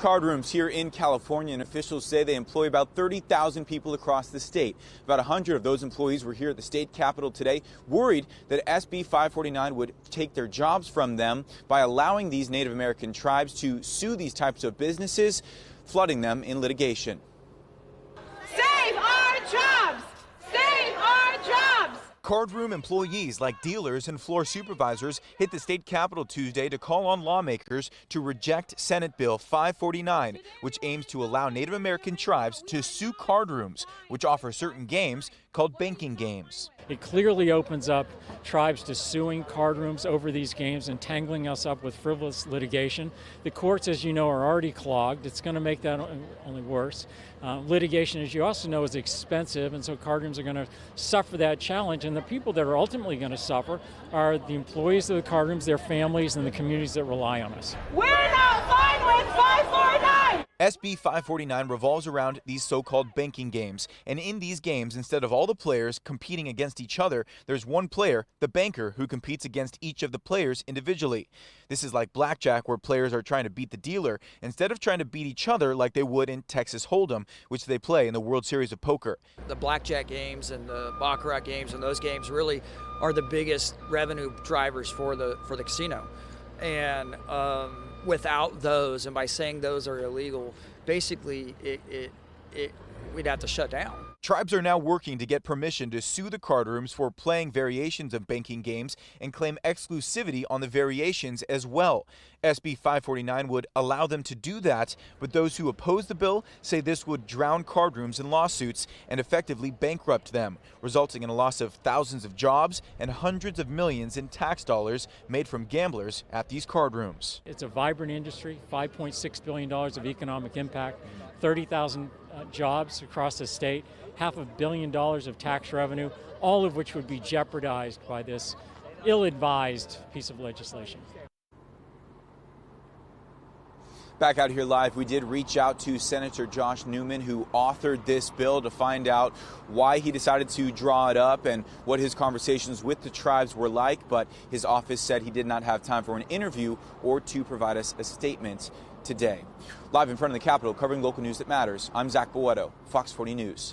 card rooms here in California, and officials say they employ about 30,000 people across the state. About 100 of those employees were here at the state capitol today, worried that SB 549 would take their jobs from them by allowing these Native American tribes to sue these types of businesses, flooding them in litigation. Save our jobs! Save our jobs! Cardroom employees like dealers and floor supervisors hit the state capitol Tuesday to call on lawmakers to reject Senate Bill 549, which aims to allow Native American tribes to sue card rooms, which offer certain games called banking games. It clearly opens up tribes to suing card rooms over these games and tangling us up with frivolous litigation. The courts, as you know, are already clogged. It's going to make that only worse. Litigation, as you also know, is expensive, and so card rooms are going to suffer that challenge. And the people that are ultimately going to suffer are the employees of the card rooms, their families, and the communities that rely on us. We're not fine with 549! SB 549 revolves around these so-called banking games, and in these games, instead of all the players competing against each other, there's one player, the banker, who competes against each of the players individually. This is like blackjack, where players are trying to beat the dealer instead of trying to beat each other like they would in Texas Hold'em, which they play in the World Series of Poker. The blackjack games and the baccarat games and those games really are the biggest revenue drivers for the casino, and without those, and by saying those are illegal, basically we'd have to shut down. Tribes are now working to get permission to sue the card rooms for playing variations of banking games and claim exclusivity on the variations as well. SB 549 would allow them to do that, but those who oppose the bill say this would drown card rooms in lawsuits and effectively bankrupt them, resulting in a loss of thousands of jobs and hundreds of millions in tax dollars made from gamblers at these card rooms. It's a vibrant industry, $5.6 billion of economic impact, 30,000 jobs across the state, $500 million of tax revenue, all of which would be jeopardized by this ill-advised piece of legislation. Back out here live, we did reach out to Senator Josh Newman, who authored this bill, to find out why he decided to draw it up and what his conversations with the tribes were like, but his office said he did not have time for an interview or to provide us a statement today. Live in front of the Capitol, covering local news that matters, I'm Zach Boeto, Fox 40 News.